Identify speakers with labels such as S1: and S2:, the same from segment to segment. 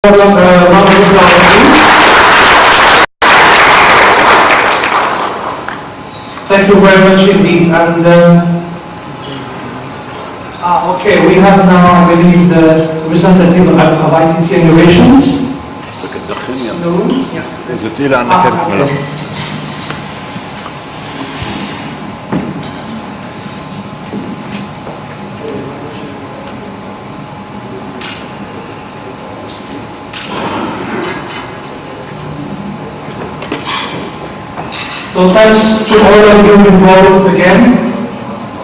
S1: Thank you very much indeed. And okay, we have now, I believe, the representative of ITT Innovations. So thanks to all of you involved again,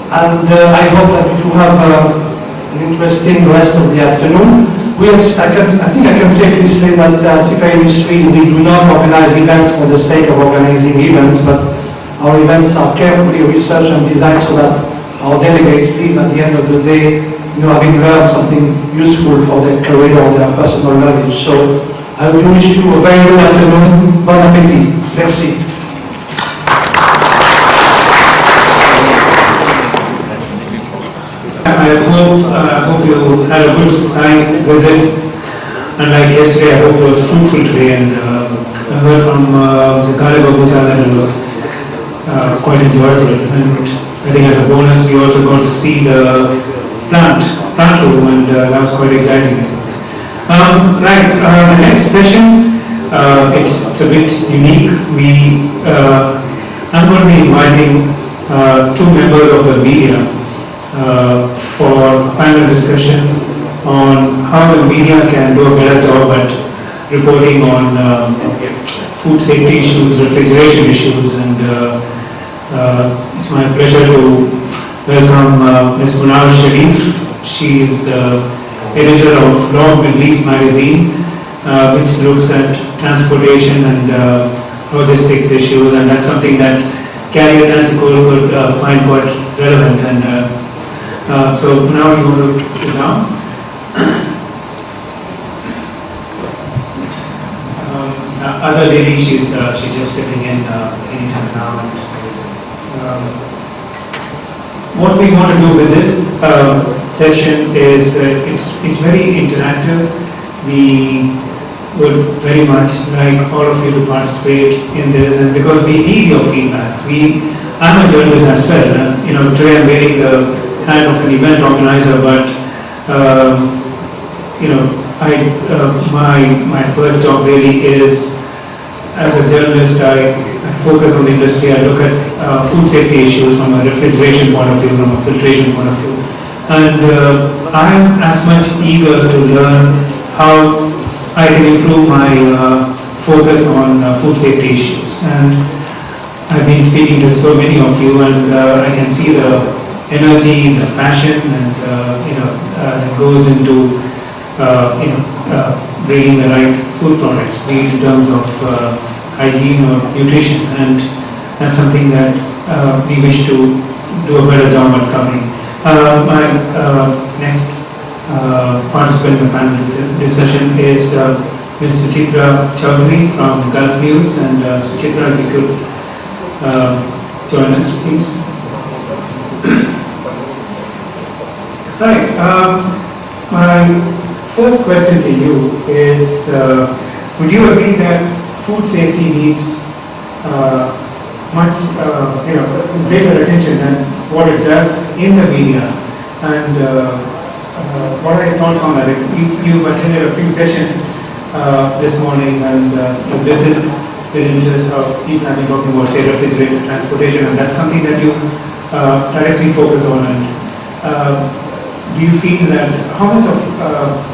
S1: and I hope that you have an interesting rest of the afternoon. I think I can safely say that CPA Industry, we do not organize events for the sake of organizing events, but our events are carefully researched and designed so that our delegates leave at the end of the day, having learned something useful for their career or their personal knowledge. So I would wish you a very good afternoon. Bon appétit. Merci.
S2: I hope you had a good site visit, and like yesterday, I hope it was fruitful today. And I heard from Zakari Babuja that it was quite enjoyable. And I think as a bonus, we also got to see the plant room, and that was quite exciting. The next session, it's a bit unique. I'm going to be inviting two members of the media for panel discussion on how the media can do a better job at reporting on food safety issues, refrigeration issues, and it's my pleasure to welcome Ms. Munal Sharif. She is the editor of Law Middle East magazine, which looks at transportation and logistics issues, and that's something that Carrier Transico could find quite relevant. And so now you want to sit down. Other lady, she's just stepping in anytime now. And, what we want to do with this session is it's very interactive. We would very much like all of you to participate in this, and because we need your feedback. I'm a journalist as well, and today I'm wearing the kind of an event organizer, but my first job really is as a journalist. I focus on the industry. I look at food safety issues from a refrigeration point of view, from a filtration point of view, and I'm as much eager to learn how I can improve my focus on food safety issues. And I've been speaking to so many of you, and I can see the energy, the passion, and that goes into bringing the right food products, be it in terms of hygiene or nutrition, and that's something that we wish to do a better job at covering. My next participant in the panel discussion is Ms. Suchitra Chaudhary from Gulf News, and Suchitra, if you could join us, please. Right. My first question to you is, would you agree that food safety needs much greater attention than what it does in the media? And what are your thoughts on that? You've attended a few sessions this morning, and you've listened with interest of people have been talking about, say, refrigerated transportation, and that's something that you directly focus on. And do you feel that, how much of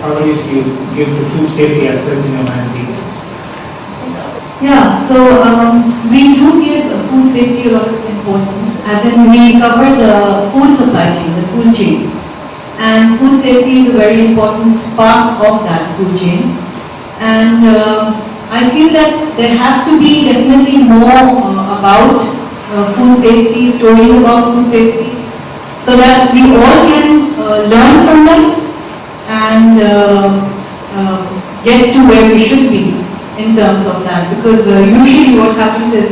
S2: coverage do you give to food safety as such in your magazine?
S3: Yeah, so we do give food safety a lot of importance, as in we cover the food supply chain, the food chain. And food safety is a very important part of that food chain. And I feel that there has to be definitely more about food safety, stories about food safety, so that we all can learn from them and get to where we should be in terms of that. Because usually what happens is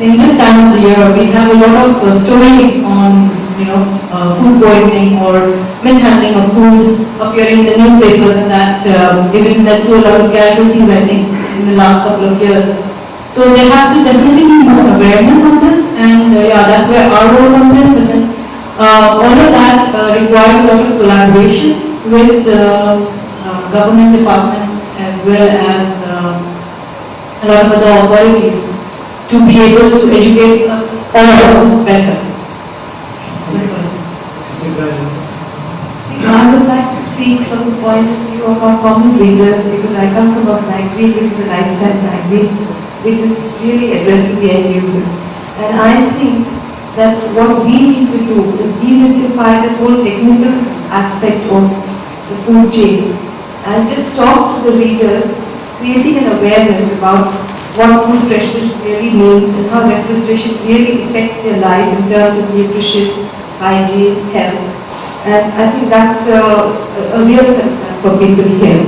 S3: in this time of the year we have a lot of stories on food poisoning or mishandling of food appearing in the newspapers, and that even led to a lot of casualties, I think, in the last couple of years. So there has to definitely be more awareness on this, and yeah, that's where our role comes in. But then all of that requires a lot of collaboration with government departments as well as a lot of other authorities to be able to educate us all better.
S4: I would like to speak from the point of view of our common readers, because I come from a magazine which is a lifestyle magazine, which is really addressing the end user. And I think that what we need to do is demystify this whole technical aspect of the food chain and just talk to the readers, creating an awareness about what food freshness really means and how refrigeration really affects their life in terms of nutrition, hygiene, health. And I think that's a real concern for people here.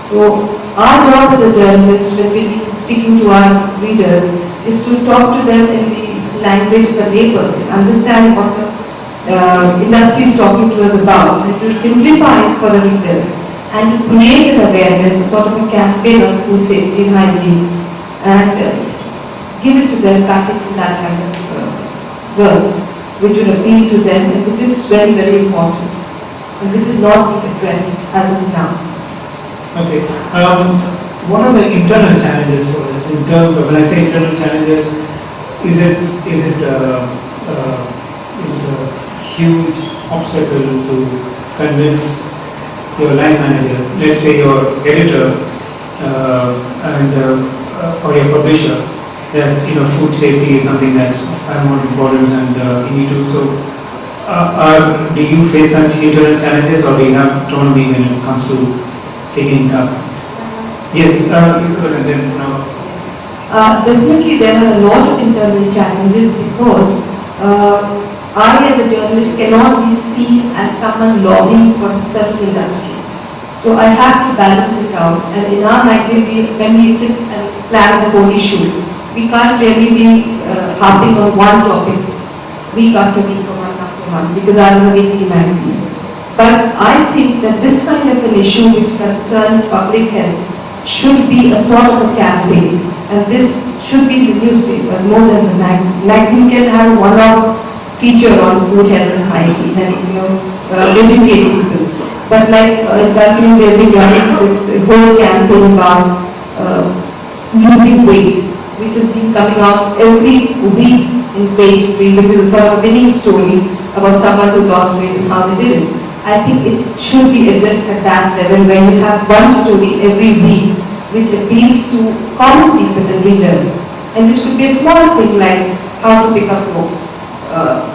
S4: So our job as a journalist, when we're speaking to our readers, is to talk to them in the language of a layperson, understand what the industry is talking to us about, and to simplify it for the readers, and to create an awareness, a sort of a campaign on food safety and hygiene, and give it to them packaged in that kind of words, which would appeal to them and which is very, very important and which is not being addressed as of now.
S2: Okay. What are the internal challenges for this? In terms of, when I say internal challenges, is it a huge obstacle to convince your line manager, let's say your editor or your publisher, that food safety is something that's of paramount importance and you need to. So, do you face such internal challenges, or do you have autonomy when it comes to taking it up? Yes, and then now.
S4: Definitely, there are a lot of internal challenges because I, as a journalist, cannot be seen as someone lobbying for a certain industry. So I have to balance it out. And in our magazine, when we sit and plan the whole issue, we can't really be harping on one topic week after week or month after month, because ours is a weekly magazine. But I think that this kind of an issue which concerns public health should be a sort of a campaign, and this should be in the newspapers more than the magazine. Magazine can have a one-off feature on food health and hygiene and educate people. But like in they've been running this whole campaign about losing weight, which has been coming out every week in page 3, which is a sort of winning story about someone who lost weight and how they did it. I think it should be addressed at that level, where you have one story every week which appeals to common people and readers, and which could be a small thing like how to pick up your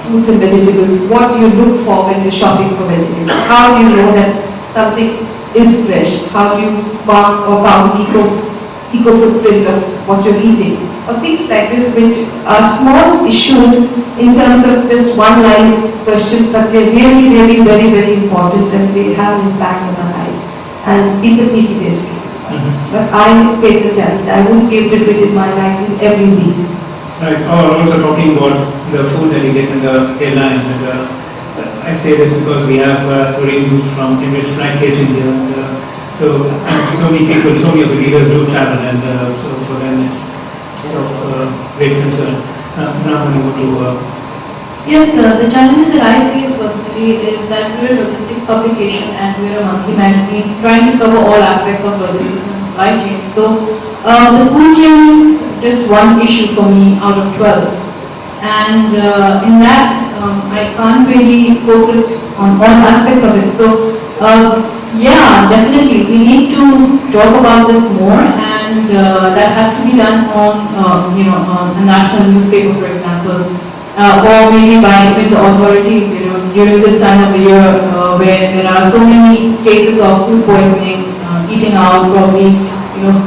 S4: fruits and vegetables, what do you look for when you're shopping for vegetables, how do you know that something is fresh, how do you mark or count the eco footprint of what you're eating, or things like this, which are small issues in terms of just one line questions, but they're really, really very, very important, and they have an impact on our lives, and people need to be educated. But I face a challenge. I won't be able to do it in my magazine every week.
S2: Right. Or also talking about the food that you get in the airlines, and I say this because we have reviews from Emirates Flight Catering here, and so many people, so many of the readers do travel, and so for them it's of great concern. Now I'm going to.
S3: Yes, the challenges that I face personally is that we're a logistics publication and we're a monthly magazine trying to cover all aspects of logistics and supply chain. So the food chain is just one issue for me out of 12. And in that, I can't really focus on all aspects of it. So yeah, definitely, we need to talk about this more, and that has to be done on a national newspaper, for example. Or maybe by even the authorities, during this time of the year where there are so many cases of food poisoning, eating out, probably,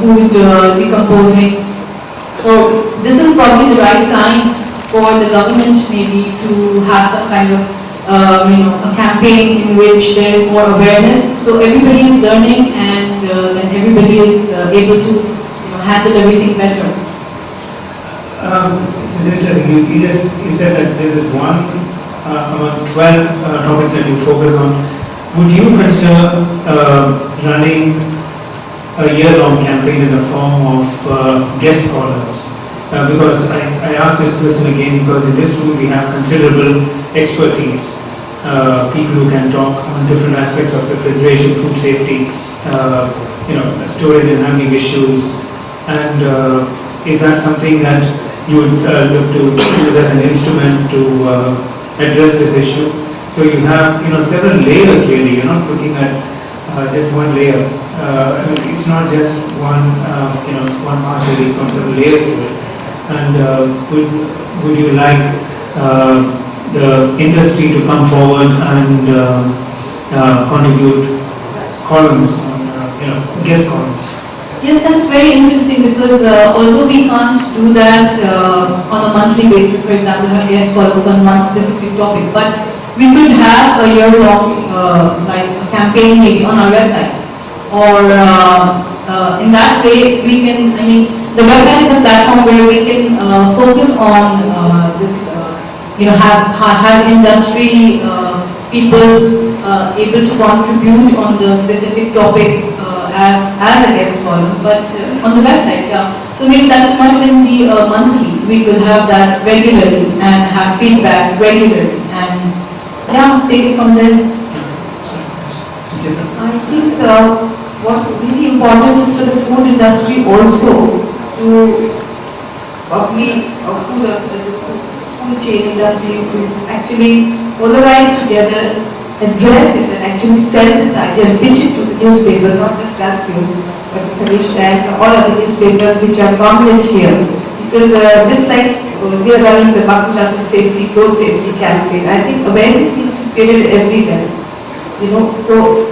S3: food decomposing. So this is probably the right time for the government maybe to have some kind of, a campaign in which there is more awareness. So everybody is learning, and then everybody is able to, handle everything better.
S2: This is interesting. You said that this is one among 12 topics that you focus on, would you consider running a year-long campaign in the form of guest scholars? Because I ask this question again because in this room we have considerable expertise. People who can talk on different aspects of refrigeration, food safety, storage and handling issues. And is that something that you would look to use as an instrument to address this issue? So you have several layers really. You're not looking at just one layer. It's not just one part really. It's got several layers to it. And would you like the industry to come forward and contribute columns on guest columns?
S3: Yes, that's very interesting because although we can't do that on a monthly basis, for example, have guest columns on one specific topic, but we could have a year-long like a campaign maybe on our website, or in that way we can. The website is a platform where we can focus on this. Have industry people able to contribute on the specific topic as a guest column, but on the website, yeah. So maybe that might even be monthly. We could have that regularly and have feedback regularly, and yeah, take it from there.
S4: I think what's really important is for the food industry also to probably food chain industry to actually polarize together, address it and actually sell this idea and pitch it to the newspapers, not just that news, but the Khaleej Times or all other newspapers which are prominent here. Because just like we are running the buckle up and safety, road safety campaign, I think awareness needs to be created at every level. So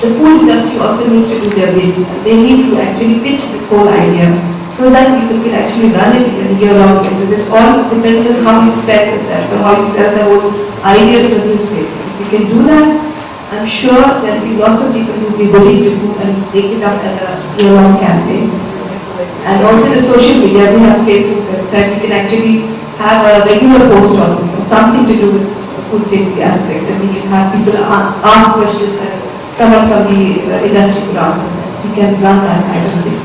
S4: the food industry also needs to do their bit. They need to actually pitch this whole idea so that people can actually run it in a year-long basis. It all depends on how you sell yourself or how you sell the whole idea to a newspaper. If you can do that, I'm sure there will be lots of people who will be willing to do and take it up as a year-long campaign. And also the social media, we have a Facebook website, we can actually have a regular post on something to do with the food safety aspect, and we can have people ask questions and someone from the industry could answer them. We can run that kind of thing.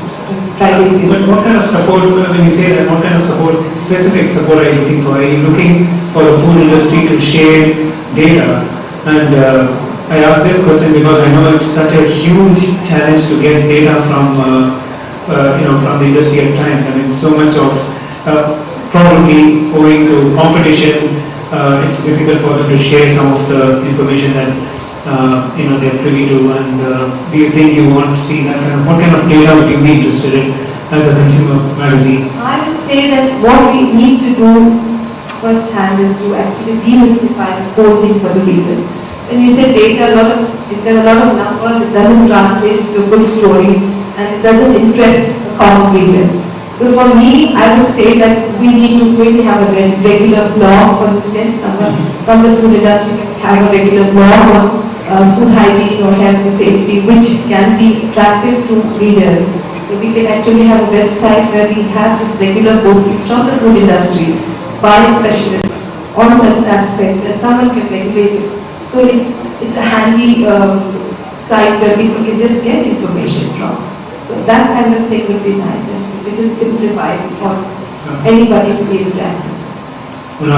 S2: But what kind of support, when you say that, what kind of support, specific support are you looking for? Are you looking for the food industry to share data? And I ask this question because I know it's such a huge challenge to get data from from the industry at times. So much of probably owing to competition, it's difficult for them to share some of the information that they're privy to. And do you think you want to see that? What kind of data would you be interested in as a consumer magazine?
S4: I would say that what we need to do first hand is to actually demystify this whole thing for the readers. When you say data, there are a lot of numbers, it doesn't translate into a good story and it doesn't interest the common reader. So for me, I would say that we need to really have a regular blog. For instance, someone from the food industry can have a regular blog on food hygiene or health or safety, which can be attractive to readers. So we can actually have a website where we have this regular postings from the food industry by specialists on certain aspects, and someone can regulate it. So it's a handy site where people can just get information from. So that kind of thing would be nice, and which is simplified for anybody to be able to access it.
S3: Well,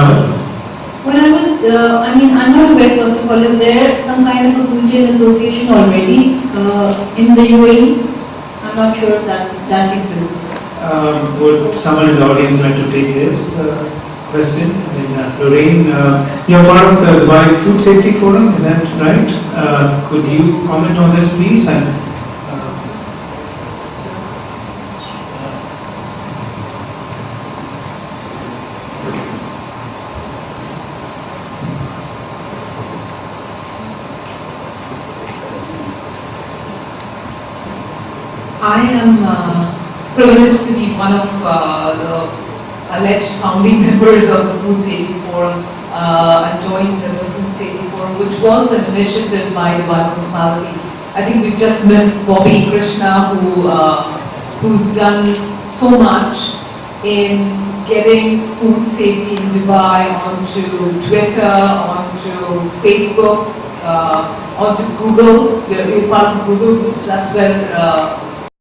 S3: I'm not aware, first of all, is there some kind of a FoodChain association already in the UAE? I'm not sure if that exists.
S2: Would someone in the audience like to take this question? Lorraine, you're part of the Dubai Food Safety Forum, is that right? Could you comment on this, please?
S5: I am privileged to be one of the alleged founding members of the Food Safety Forum. I joined the Food Safety Forum, which was an initiative by the Dubai municipality. I think we've just missed Bobby Krishna, who's done so much in getting food safety in Dubai onto Twitter, onto Facebook, onto Google. We're part of Google groups. That's where